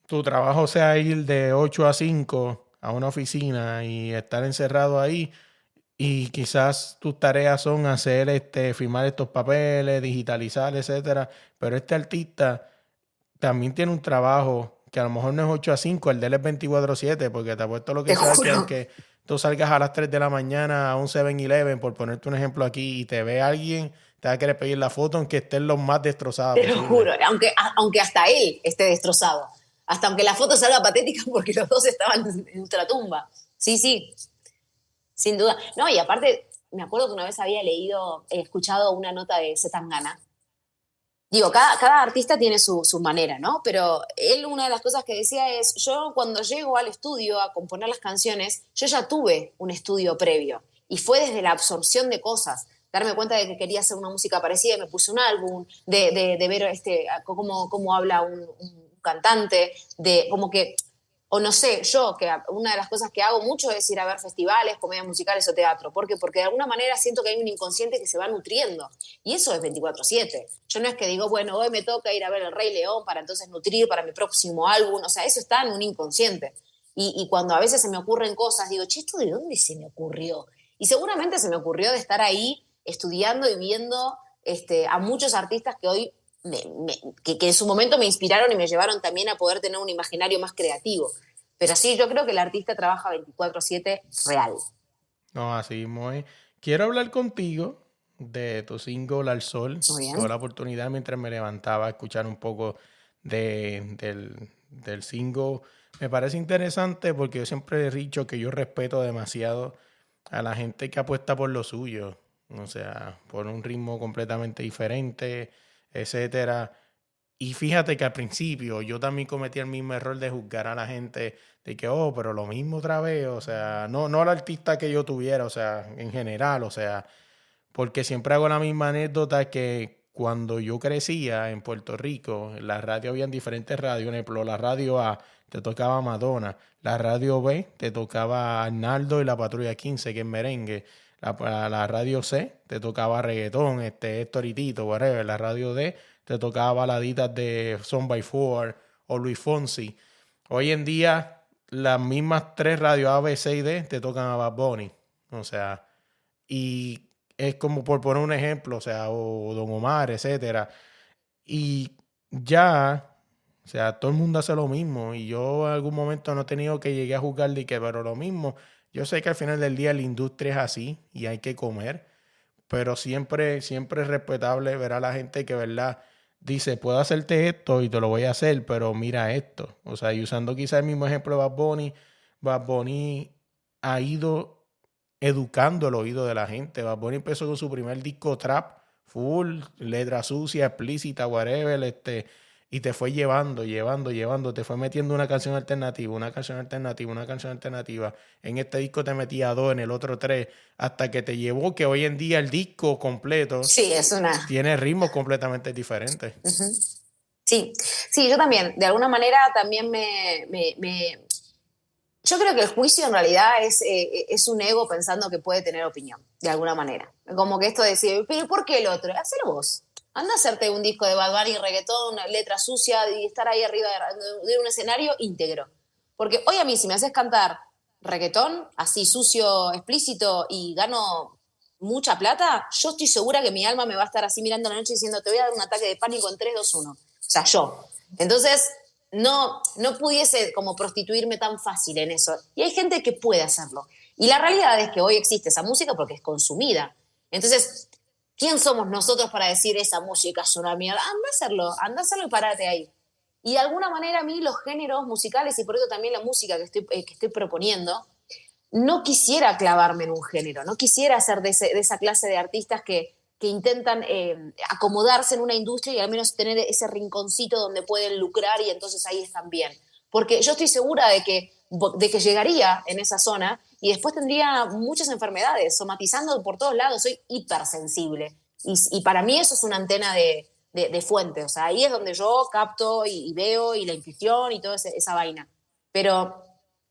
tu trabajo sea ir de 8 a 5 a una oficina y estar encerrado ahí y quizás tus tareas son hacer firmar estos papeles, digitalizar, etcétera, pero este artista también tiene un trabajo que a lo mejor no es 8 a 5, el de él es 24/7, porque te apuesto lo Te que sea que juro, aunque tú salgas a las 3 de la mañana a un 7-Eleven, por ponerte un ejemplo aquí, y te ve alguien, te va a querer pedir la foto aunque estén lo más destrozada te lo posible. juro. Aunque hasta él esté destrozado. Hasta aunque la foto salga patética porque los dos estaban en ultratumba. Sí, sí, sin duda. No, y aparte, me acuerdo que una vez había escuchado una nota de Zetangana. Digo, cada artista tiene su manera, ¿no? Pero él una de las cosas que decía es, yo cuando llego al estudio a componer las canciones, yo ya tuve un estudio previo y fue desde la absorción de cosas, darme cuenta de que quería hacer una música parecida y me puse un álbum, de ver cómo habla un cantante, de como que o no sé, yo, que una de las cosas que hago mucho es ir a ver festivales, comedias musicales o teatro. ¿Por qué? Porque de alguna manera siento que hay un inconsciente que se va nutriendo. Y eso es 24/7. Yo no es que digo, bueno, hoy me toca ir a ver El Rey León para entonces nutrir para mi próximo álbum. O sea, eso está en un inconsciente. Y cuando a veces se me ocurren cosas, digo, che, ¿esto de dónde se me ocurrió? Y seguramente se me ocurrió de estar ahí estudiando y viendo a muchos artistas que hoy que en su momento me inspiraron y me llevaron también a poder tener un imaginario más creativo. Pero sí, yo creo que el artista trabaja 24/7 real. No, así muy. Quiero hablar contigo de tu single Al Sol. Muy bien. Tuve la oportunidad mientras me levantaba a escuchar un poco del single. Me parece interesante porque yo siempre he dicho que yo respeto demasiado a la gente que apuesta por lo suyo. O sea, por un ritmo completamente diferente, etcétera. Y fíjate que al principio yo también cometí el mismo error de juzgar a la gente de que, oh, pero lo mismo otra vez, o sea, no al artista que yo tuviera, o sea, en general, o sea, porque siempre hago la misma anécdota que cuando yo crecía en Puerto Rico, en la radio habían diferentes radios, por ejemplo, la radio A te tocaba Madonna, la radio B te tocaba Arnaldo y la Patrulla 15, que es merengue, la radio C te tocaba reggaetón, Héctor y Tito, whatever, la radio D te tocaba baladitas de Son by Four o Luis Fonsi. Hoy en día, las mismas tres radios A, B, C y D te tocan a Bad Bunny. O sea, y es como por poner un ejemplo, o sea, o Don Omar, etcétera. Y ya, o sea, todo el mundo hace lo mismo. Y yo en algún momento no he tenido que llegué a juzgar de que, pero lo mismo. Yo sé que al final del día la industria es así y hay que comer, pero siempre es respetable ver a la gente que, ¿verdad? Dice, puedo hacerte esto y te lo voy a hacer, pero mira esto. O sea, y usando quizá el mismo ejemplo de Bad Bunny ha ido educando el oído de la gente. Bad Bunny empezó con su primer disco trap, full, letra sucia, explícita, whatever, y te fue llevando, te fue metiendo una canción alternativa, una canción alternativa, una canción alternativa. En este disco te metía dos, en el otro tres, hasta que te llevó que hoy en día el disco completo Sí, es una... tiene ritmos completamente diferentes. Uh-huh. Sí, sí, yo también, de alguna manera también yo creo que el juicio en realidad es un ego pensando que puede tener opinión, de alguna manera. Como que esto de decir, pero ¿por qué el otro? Hacelo vos. Anda a hacerte un disco de Bad Bunny, reggaetón, letra sucia y estar ahí arriba de un escenario íntegro. Porque hoy a mí si me haces cantar reggaetón, así sucio, explícito y gano mucha plata, yo estoy segura que mi alma me va a estar así mirando la noche diciendo te voy a dar un ataque de pánico en 3, 2, 1. O sea, yo. Entonces, no pudiese como prostituirme tan fácil en eso. Y hay gente que puede hacerlo. Y la realidad es que hoy existe esa música porque es consumida. Entonces, ¿quién somos nosotros para decir esa música es una mierda? Anda a hacerlo y párate ahí. Y de alguna manera a mí los géneros musicales, y por eso también la música que estoy proponiendo, no quisiera clavarme en un género, no quisiera ser de esa clase de artistas que intentan acomodarse en una industria y al menos tener ese rinconcito donde pueden lucrar y entonces ahí están bien. Porque yo estoy segura de que llegaría en esa zona y después tendría muchas enfermedades, somatizando por todos lados, soy hipersensible. Y para mí eso es una antena de fuente, o sea, ahí es donde yo capto y veo y la intuición y toda esa vaina. Pero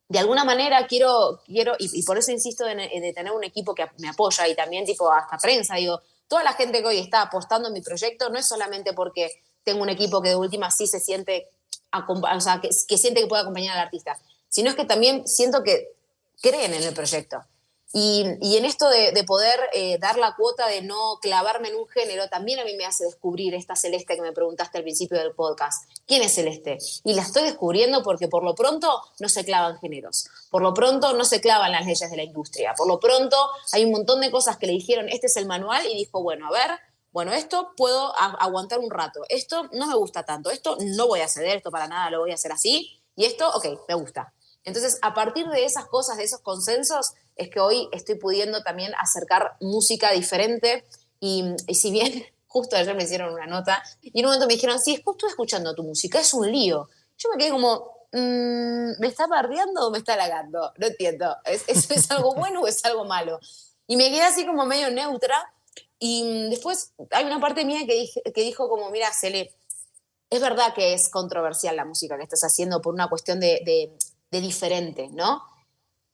de alguna manera quiero y por eso insisto de tener un equipo que me apoya y también tipo hasta prensa, digo, toda la gente que hoy está apostando en mi proyecto no es solamente porque tengo un equipo que de última sí se siente, o sea, que siente que puede acompañar al artista, sino es que también siento que creen en el proyecto. Y en esto de poder dar la cuota de no clavarme en un género, también a mí me hace descubrir esta Celeste que me preguntaste al principio del podcast. ¿Quién es Celeste? Y la estoy descubriendo porque por lo pronto no se clavan géneros. Por lo pronto no se clavan las leyes de la industria. Por lo pronto hay un montón de cosas que le dijeron, este es el manual, y dijo, bueno, a ver, bueno, esto puedo aguantar un rato. Esto no me gusta tanto. Esto no voy a ceder, esto para nada lo voy a hacer así. Y esto, ok, me gusta. Entonces, a partir de esas cosas, de esos consensos, es que hoy estoy pudiendo también acercar música diferente y si bien justo ayer me hicieron una nota y en un momento me dijeron, sí, estoy escuchando tu música, es un lío. Yo me quedé como, ¿me está bardeando o me está halagando? No entiendo, ¿es algo bueno o es algo malo? Y me quedé así como medio neutra y después hay una parte mía que dijo como, mira, Cele, es verdad que es controversial la música que estás haciendo por una cuestión de diferente, ¿no?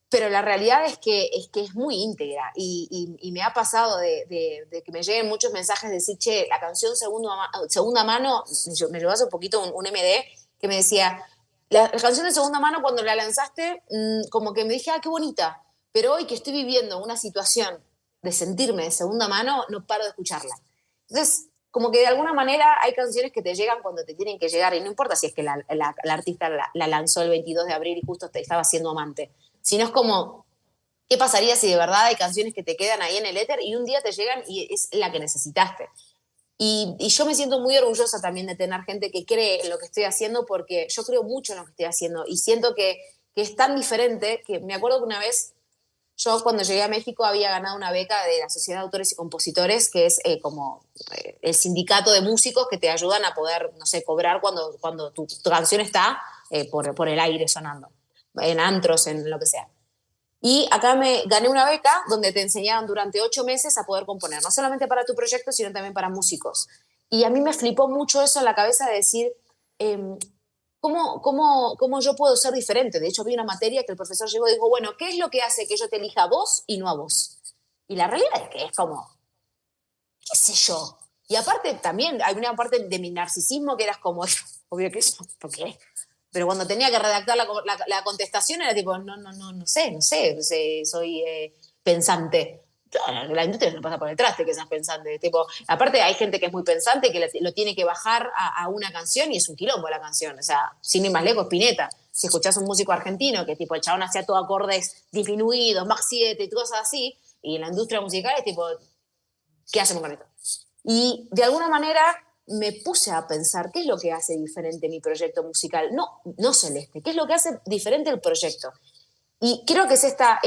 Pero la realidad es que es muy íntegra y me ha pasado de que me lleguen muchos mensajes de decir, che, la canción segunda mano, me llevó hace poquito un MD que me decía, la canción de segunda mano cuando la lanzaste, como que me dije, qué bonita, pero hoy que estoy viviendo una situación de sentirme de segunda mano, no paro de escucharla. Entonces, como que de alguna manera hay canciones que te llegan cuando te tienen que llegar y no importa si es que la artista la lanzó el 22 de abril y justo te estaba siendo amante, sino es como, ¿qué pasaría si de verdad hay canciones que te quedan ahí en el éter y un día te llegan y es la que necesitaste? Y yo me siento muy orgullosa también de tener gente que cree en lo que estoy haciendo porque yo creo mucho en lo que estoy haciendo y siento que es tan diferente que me acuerdo que una vez Yo cuando llegué a México había ganado una beca de la Sociedad de Autores y Compositores, que es como el sindicato de músicos que te ayudan a poder, no sé, cobrar cuando tu canción está por el aire sonando, en antros, en lo que sea. Y acá me gané una beca donde te enseñaban durante 8 meses a poder componer, no solamente para tu proyecto, sino también para músicos. Y a mí me flipó mucho eso en la cabeza de decir, eh, ¿cómo yo puedo ser diferente? De hecho, vi una materia que el profesor llegó y dijo, bueno, ¿qué es lo que hace que yo te elija a vos y no a vos? Y la realidad es que es como, qué sé yo. Y aparte también hay una parte de mi narcisismo que era como, obvio que eso, ¿por qué? Pero cuando tenía que redactar la contestación era tipo, no sé, soy pensante. La industria se pasa por el traste que seas pensante. Tipo, aparte hay gente que es muy pensante que lo tiene que bajar a una canción y es un quilombo la canción. O sea, sin ir más lejos, Spinetta. Si escuchás un músico argentino que tipo el chabón hacía todo acordes disminuidos, Mach 7 y cosas así, y en la industria musical es tipo, ¿qué hacemos con esto? Y de alguna manera me puse a pensar qué es lo que hace diferente mi proyecto musical. No Celeste, qué es lo que hace diferente el proyecto. Y creo que es esta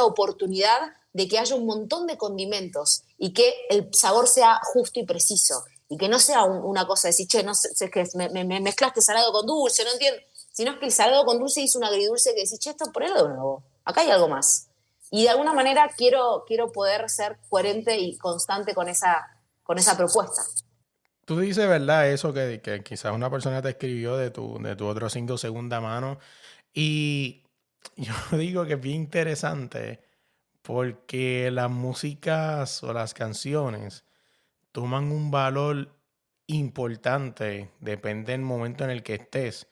oportunidad de que haya un montón de condimentos y que el sabor sea justo y preciso. Y que no sea una cosa de decir, che, no sé, es que me mezclaste salado con dulce, no entiendo. Sino que el salado con dulce hizo un agridulce que decís, che, esto ponelo de nuevo. Acá hay algo más. Y de alguna manera quiero poder ser coherente y constante con esa propuesta. Tú dices, ¿verdad? Eso que quizás una persona te escribió de tu otro single segunda mano. Y yo digo que es bien interesante porque las músicas o las canciones toman un valor importante, depende del momento en el que estés.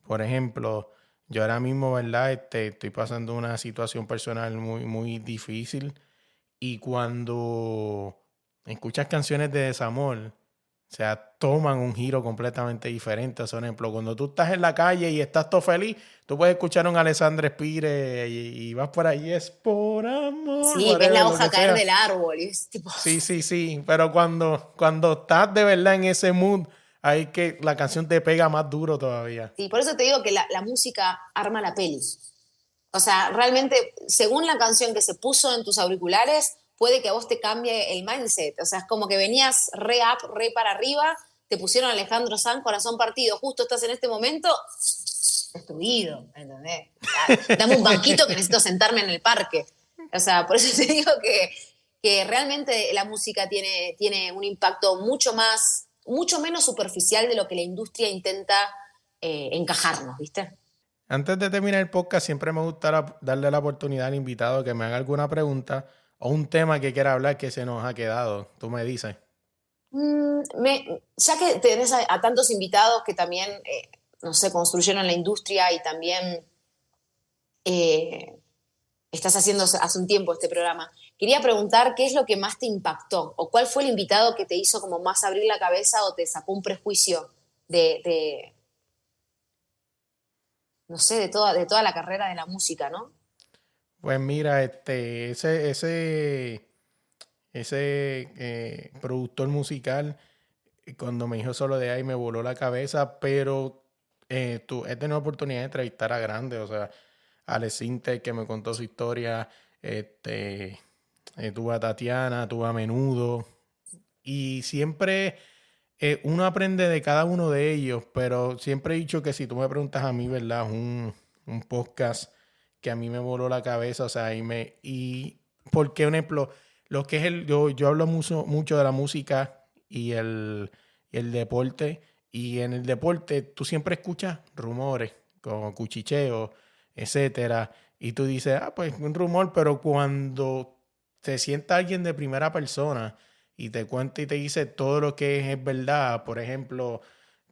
Por ejemplo, yo ahora mismo, ¿verdad? Estoy pasando una situación personal muy, muy difícil y cuando escuchas canciones de desamor, o sea, toman un giro completamente diferente. Por ejemplo, cuando tú estás en la calle y estás todo feliz, tú puedes escuchar a un Alessandro Spire y vas por ahí, es por amor, Sí, ves whatever, la lo que hoja caer sea. del árbol y es tipo... Sí, sí, sí, pero cuando estás de verdad en ese mood, ahí que la canción te pega más duro todavía. Sí, por eso te digo que la música arma la peli. O sea, realmente, según la canción que se puso en tus auriculares, puede que a vos te cambie el mindset. O sea, es como que venías re up, re para arriba, te pusieron Alejandro Sanz, corazón partido, justo estás en este momento destruido, ¿entendés? Dame un banquito que necesito sentarme en el parque. O sea, por eso te digo que realmente la música tiene un impacto mucho menos superficial de lo que la industria intenta encajarnos, ¿viste? Antes de terminar el podcast, siempre me gusta darle la oportunidad al invitado que me haga alguna pregunta o un tema que quiera hablar que se nos ha quedado. Tú me dices. Ya que tenés a tantos invitados que también, no sé, construyeron la industria y también eh, estás haciendo hace un tiempo este programa, quería preguntar qué es lo que más te impactó o cuál fue el invitado que te hizo como más abrir la cabeza o te sacó un prejuicio de no sé, de toda la carrera de la música, ¿no? Pues mira, ese productor musical, cuando me dijo solo de ahí, me voló la cabeza, pero he tenido oportunidad de entrevistar a grandes, o sea, Alex Sintek, que me contó su historia, tuve a Tatiana, tuve a Menudo, y siempre uno aprende de cada uno de ellos, pero siempre he dicho que si tú me preguntas a mí, ¿verdad? Un podcast que a mí me voló la cabeza, o sea, y porque, por ejemplo, lo que es yo hablo mucho de la música y el deporte, y en el deporte tú siempre escuchas rumores, como cuchicheos, etcétera, y tú dices, pues un rumor, pero cuando te sienta alguien de primera persona y te cuenta y te dice todo lo que es verdad, por ejemplo,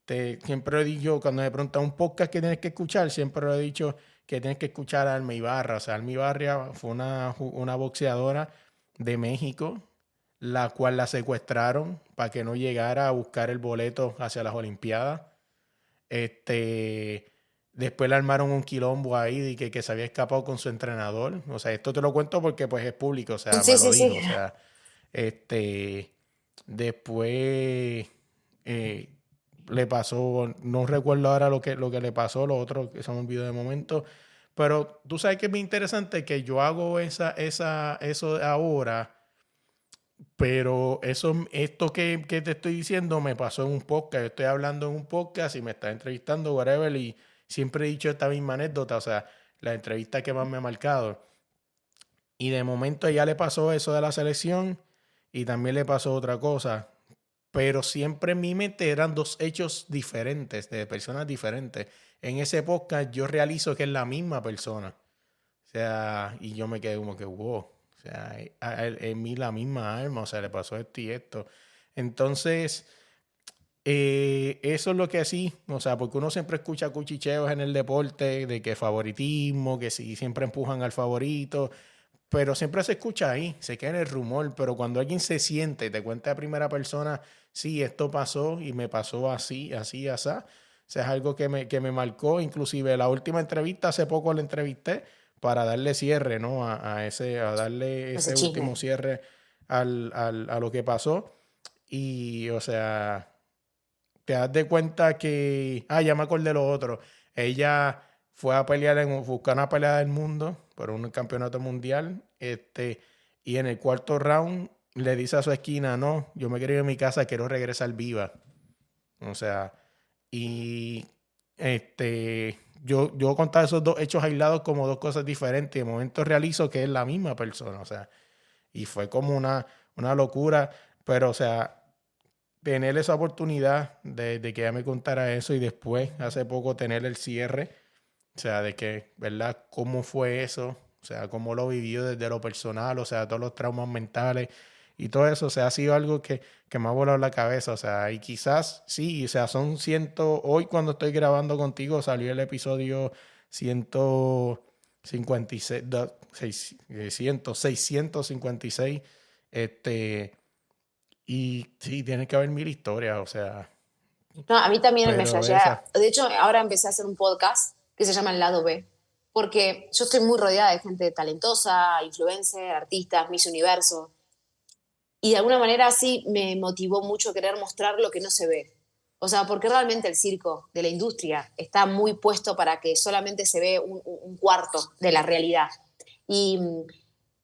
siempre he dicho, cuando me preguntan un podcast que tienes que escuchar, siempre lo he dicho que tienes que escuchar a Alma Ibarra. O sea, Alma Ibarra fue una boxeadora de México, la cual la secuestraron para que no llegara a buscar el boleto hacia las Olimpiadas. Después le armaron un quilombo ahí de que se había escapado con su entrenador. O sea, esto te lo cuento porque pues es público, o sea, me Sí, lo sí, dijo. sí. O sea, después eh, le pasó, no recuerdo ahora lo que le pasó, lo otro que se me olvidó de momento, Pero tú sabes que es muy interesante que yo hago eso ahora, pero esto que te estoy diciendo me pasó en un podcast. Yo estoy hablando en un podcast y me está entrevistando, whatever, y siempre he dicho esta misma anécdota, o sea, la entrevista que más me ha marcado. Y de momento ya le pasó eso de la selección y también le pasó otra cosa. Pero siempre en mi mente eran dos hechos diferentes, de personas diferentes. En ese podcast yo realizo que es la misma persona. O sea, y yo me quedé como que, wow. O sea, en mí la misma alma, o sea, le pasó esto y esto. Entonces, eso es lo que sí, o sea, porque uno siempre escucha cuchicheos en el deporte de que favoritismo, que sí, siempre empujan al favorito, pero siempre se escucha ahí, se queda en el rumor, pero cuando alguien se siente y te cuenta de primera persona, sí, esto pasó y me pasó así, así, así, o sea, es algo que me marcó, inclusive la última entrevista, hace poco la entrevisté para darle cierre, ¿no? A darle Ese ese último chisme. cierre a lo que pasó y, o sea, te das de cuenta que, ya me acordé de lo otro, ella fue a pelear buscar una pelea del mundo por un campeonato mundial, y en el cuarto round le dice a su esquina, no, yo me quiero ir a mi casa, quiero regresar viva. O sea, y yo contaba esos dos hechos aislados como dos cosas diferentes, y de momento realizo que es la misma persona, o sea, y fue como una locura, pero o sea, tener esa oportunidad de que ella me contara eso y después, hace poco, tener el cierre, o sea, de que, ¿verdad? ¿Cómo fue eso? O sea, cómo lo vivió desde lo personal, o sea, todos los traumas mentales y todo eso, o sea, ha sido algo que me ha volado la cabeza, o sea, y quizás sí, o sea, son hoy cuando estoy grabando contigo salió el episodio 156, 656, y sí, tiene que haber mil historias, o sea, No, a mí también me pero flashea. esa. De hecho, ahora empecé a hacer un podcast que se llama El Lado B, porque yo estoy muy rodeada de gente talentosa, influencer, artistas, Miss Universo, y de alguna manera sí me motivó mucho querer mostrar lo que no se ve. O sea, porque realmente el circo de la industria está muy puesto para que solamente se ve un cuarto de la realidad. Y,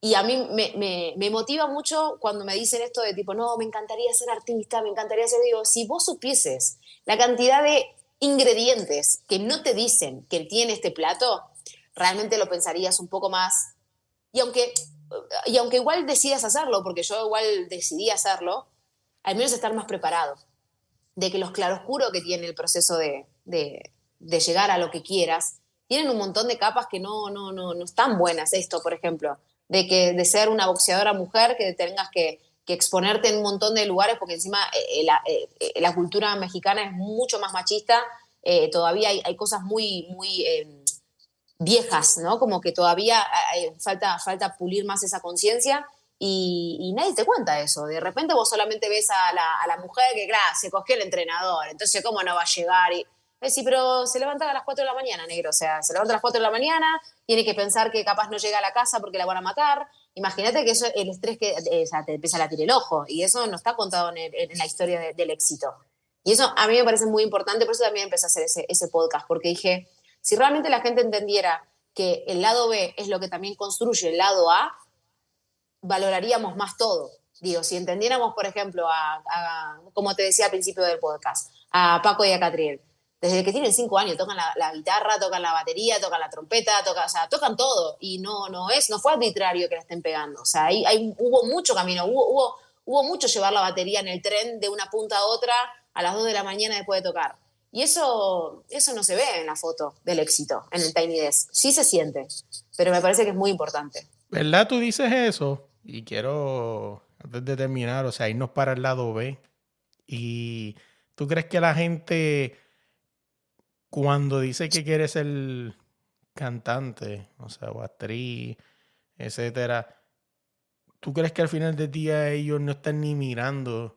y a mí me motiva mucho cuando me dicen esto de tipo, no, me encantaría ser artista, me encantaría ser, digo, si vos supieses la cantidad de ingredientes que no te dicen que tiene este plato, realmente lo pensarías un poco más. Y aunque, y aunque igual decidas hacerlo, porque yo igual decidí hacerlo, al menos estar más preparado de que los claroscuros que tiene el proceso de llegar a lo que quieras, tienen un montón de capas que no están buenas. Esto, por ejemplo, de ser una boxeadora mujer, que tengas que exponerte en un montón de lugares, porque encima la cultura mexicana es mucho más machista, todavía hay cosas muy viejas, ¿no? Como que todavía falta pulir más esa conciencia y nadie te cuenta eso. De repente vos solamente ves a la mujer que, claro, se cogió el entrenador, entonces ¿cómo no va a llegar? Sí, pero se levanta a las 4 de la mañana, negro. O sea, se levanta a las 4 de la mañana, tiene que pensar que capaz no llega a la casa porque la van a matar. Imagínate que eso, el estrés que o sea, te empieza a latir el ojo. Y eso no está contado en la historia del éxito. Y eso a mí me parece muy importante, por eso también empecé a hacer ese podcast, porque dije, si realmente la gente entendiera que el lado B es lo que también construye el lado A, valoraríamos más todo. Digo, si entendiéramos, por ejemplo, como te decía al principio del podcast, a Paco y a Catriel, desde que tienen 5 años tocan la guitarra, tocan la batería, tocan la trompeta, o sea, tocan todo y no fue arbitrario que la estén pegando. O sea, hubo mucho camino, hubo mucho llevar la batería en el tren de una punta a otra a las 2 de la mañana después de tocar. Y eso no se ve en la foto del éxito, en el Tiny Desk. Sí se siente, pero me parece que es muy importante. ¿Verdad? Tú dices eso y quiero, antes de terminar, o sea, irnos para el lado B. ¿Y tú crees que la gente, cuando dice que quiere ser cantante, o sea, o actriz, etcétera, tú crees que al final del día ellos no están ni mirando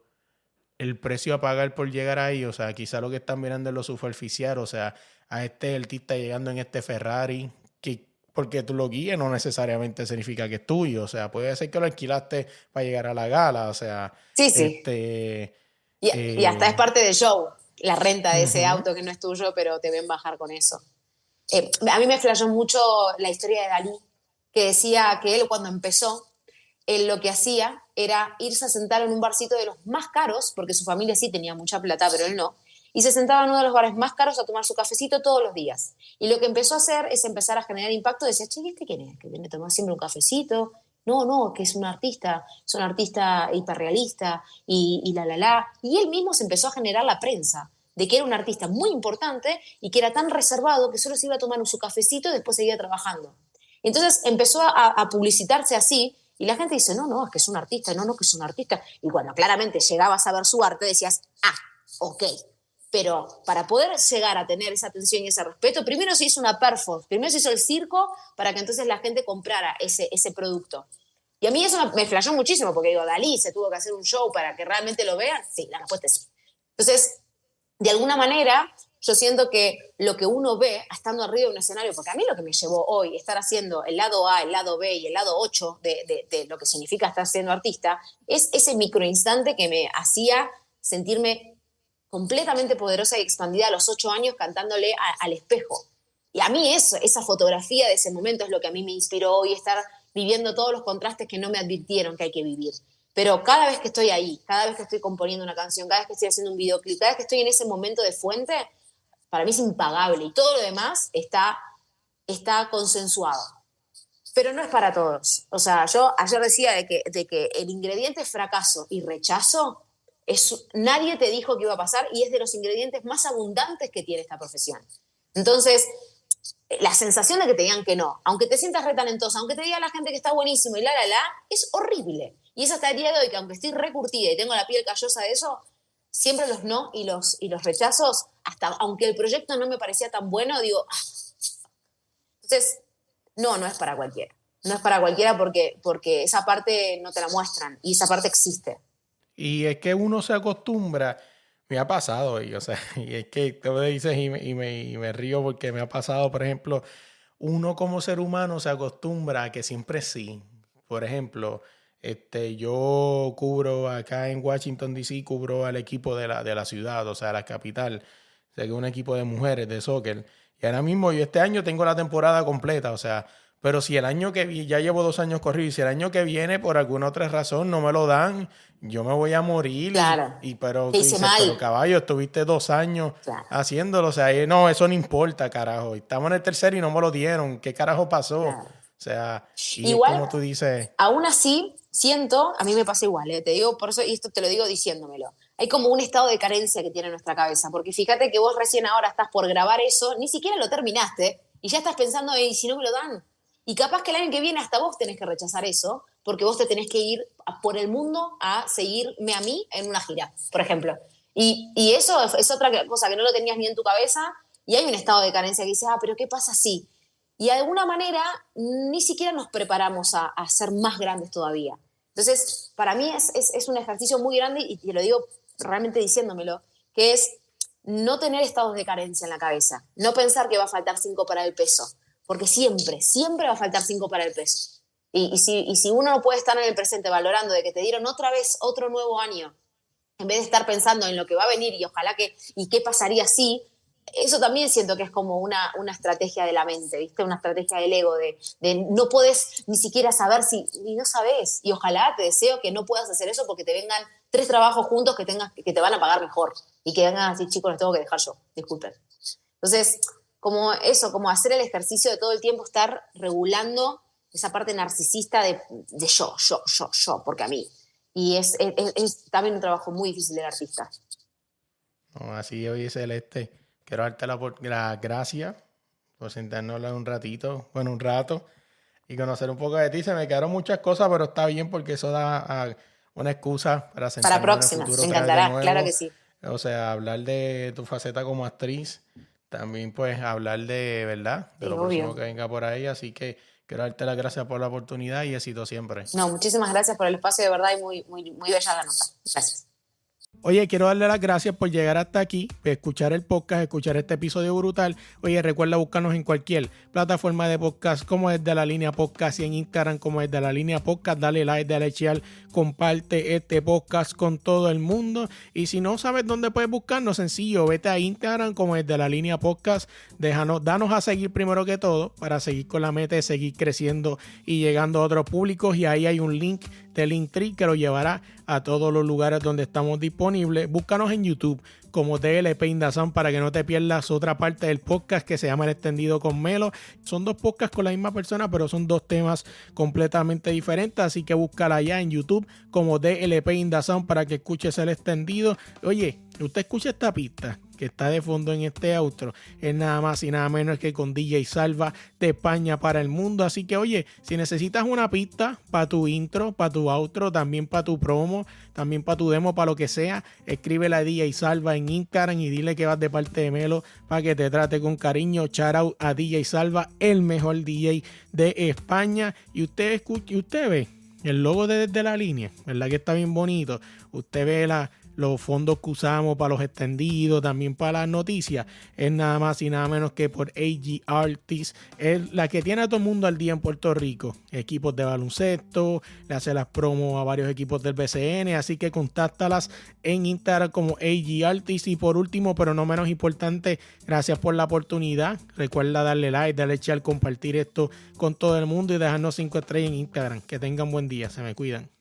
el precio a pagar por llegar ahí? O sea, quizá lo que están mirando es lo superficial, o sea, a este artista llegando en este Ferrari, que porque tú lo guíes no necesariamente significa que es tuyo, o sea, puede ser que lo alquilaste para llegar a la gala, o sea, Sí, sí. Y hasta es eh, parte del show, la renta de ese ujú. auto que no es tuyo, pero te ven bajar con eso. A mí me flashó mucho la historia de Dalí, que decía que él cuando empezó, él lo que hacía era irse a sentar en un barcito de los más caros, porque su familia sí tenía mucha plata, pero él no, y se sentaba en uno de los bares más caros a tomar su cafecito todos los días. Y lo que empezó a hacer es empezar a generar impacto. Decía, che, ¿y este quién es? Que viene a tomar siempre un cafecito. No, no, que es un artista hiperrealista y la. Y él mismo se empezó a generar la prensa de que era un artista muy importante y que era tan reservado que solo se iba a tomar su cafecito y después seguía trabajando. Entonces empezó a publicitarse así y la gente dice, no, no, es que es un artista, no, no, que es un artista. Y cuando claramente llegabas a ver su arte decías, ah, ok. Pero para poder llegar a tener esa atención y ese respeto, primero se hizo una performance, primero se hizo el circo para que entonces la gente comprara ese producto. Y a mí eso me flashó muchísimo, porque digo, Dalí se tuvo que hacer un show para que realmente lo vean. Sí, la respuesta es sí. Entonces, de alguna manera, yo siento que lo que uno ve estando arriba de un escenario, porque a mí lo que me llevó hoy estar haciendo el lado A, el lado B y el lado 8 de lo que significa estar siendo artista, es ese microinstante que me hacía sentirme completamente poderosa y expandida a los 8 años cantándole al espejo. Y a mí eso, esa fotografía de ese momento es lo que a mí me inspiró hoy, estar viviendo todos los contrastes que no me advirtieron que hay que vivir. Pero cada vez que estoy ahí, cada vez que estoy componiendo una canción, cada vez que estoy haciendo un videoclip, cada vez que estoy en ese momento de fuente, para mí es impagable. Y todo lo demás está consensuado. Pero no es para todos. O sea, yo ayer decía de que el ingrediente fracaso y rechazo, nadie te dijo que iba a pasar y es de los ingredientes más abundantes que tiene esta profesión. Entonces, la sensación de que te digan que no, aunque te sientas re talentosa, aunque te diga la gente que está buenísimo y es horrible. Y es hasta el día de hoy que aunque estoy recurtida y tengo la piel callosa de eso, siempre los no y los rechazos, hasta aunque el proyecto no me parecía tan bueno, digo, ah. Entonces, no es para cualquiera. No es para cualquiera porque esa parte no te la muestran y esa parte existe. Y es que uno se acostumbra, me ha pasado, y, o sea, y es que tú me dices y me río porque me ha pasado, por ejemplo, uno como ser humano se acostumbra a que siempre sí. Por ejemplo, yo cubro acá en Washington, D.C., cubro al equipo de la ciudad, o sea, la capital, o sea, que es un equipo de mujeres de soccer. Y ahora mismo yo este año tengo la temporada completa, o sea, pero si el año que viene, ya llevo 2 años corrido, y si el año que viene por alguna otra razón no me lo dan, yo me voy a morir. Claro. Pero Te tú hice dices, pero mal. caballo, estuviste 2 años Claro, haciéndolo, o sea, no, eso no importa, carajo. Estamos en el tercero y no me lo dieron. ¿Qué carajo pasó? O claro. sea, y es Igual, como tú dices, aún así, siento, a mí me pasa igual, te digo por eso, y esto te lo digo diciéndomelo. Hay como un estado de carencia que tiene nuestra cabeza, porque fíjate que vos recién ahora estás por grabar eso, ni siquiera lo terminaste, y ya estás pensando, ¿y si no me lo dan? Y capaz que el año que viene hasta vos tenés que rechazar eso, porque vos te tenés que ir por el mundo a seguirme a mí en una gira, por ejemplo. Y eso es otra cosa que no lo tenías ni en tu cabeza, y hay un estado de carencia que dices, pero ¿qué pasa si? Y de alguna manera ni siquiera nos preparamos a ser más grandes todavía. Entonces, para mí es un ejercicio muy grande, y te lo digo realmente diciéndomelo, que es no tener estados de carencia en la cabeza, no pensar que va a faltar 5 para el peso, porque siempre va a faltar 5 para el peso. Y si uno no puede estar en el presente valorando de que te dieron otra vez otro nuevo año, en vez de estar pensando en lo que va a venir y ojalá y qué pasaría si, eso también siento que es como una estrategia de la mente, ¿viste? Una estrategia del ego, de no puedes ni siquiera saber si, y no sabes, y ojalá te deseo que no puedas hacer eso porque te vengan 3 trabajos juntos que te van a pagar mejor, y que vengan así, chicos, los tengo que dejar yo, disculpen. Entonces, como eso, como hacer el ejercicio de todo el tiempo estar regulando esa parte narcisista de yo, porque a mí. Y es también un trabajo muy difícil del artista. no, así oye Celeste, quiero darte las gracias por sentarnos a hablar un ratito, bueno, un rato, y conocer un poco de ti. Se me quedaron muchas cosas, pero está bien porque eso da una excusa para Para sentarnos en el próximas, futuro me otra vez de encantará, claro nuevo. que sí. O sea, hablar de tu faceta como actriz, también pues hablar de, ¿verdad? De Sí, lo próximo obvio. que venga por ahí. Así que quiero darte las gracias por la oportunidad y éxito siempre. No, muchísimas gracias por el espacio, de verdad, y muy, muy, muy bella la nota. Gracias. Oye, quiero darle las gracias por llegar hasta aquí, escuchar el podcast, escuchar este episodio brutal. Oye, recuerda buscarnos en cualquier plataforma de podcast como es de la línea podcast y en Instagram como es de la línea podcast. Dale like, dale share, comparte este podcast con todo el mundo. Y si no sabes dónde puedes buscarnos, sencillo, vete a Instagram como es de la línea podcast. Danos a seguir primero que todo para seguir con la meta de seguir creciendo y llegando a otros públicos. Y ahí hay un link de Linktree que lo llevará a todos los lugares donde estamos disponibles. Búscanos en YouTube como DLP Indazón para que no te pierdas otra parte del podcast que se llama El Extendido con Melo. Son dos podcasts con la misma persona, pero son dos temas completamente diferentes, así que búscala allá en YouTube como DLP Indazón para que escuches El Extendido. Oye, usted escucha esta pista que está de fondo en este outro, es nada más y nada menos que con DJ Salva de España para el mundo. Así que oye, si necesitas una pista para tu intro, para tu outro, también para tu promo, también para tu demo, para lo que sea, escríbele a DJ Salva en Instagram y dile que vas de parte de Melo para que te trate con cariño. Shout out a DJ Salva, el mejor DJ de España. Y usted escucha, y usted ve el logo de Desde la Línea, ¿verdad que está bien bonito? Usted ve los fondos que usamos para los extendidos, también para las noticias, es nada más y nada menos que por AG Artists, es la que tiene a todo el mundo al día en Puerto Rico. Equipos de baloncesto, le hace las promos a varios equipos del BCN, así que contáctalas en Instagram como AG Artists. Y por último, pero no menos importante, gracias por la oportunidad. Recuerda darle like, darle share, compartir esto con todo el mundo y dejarnos 5 estrellas en Instagram. Que tengan buen día, se me cuidan.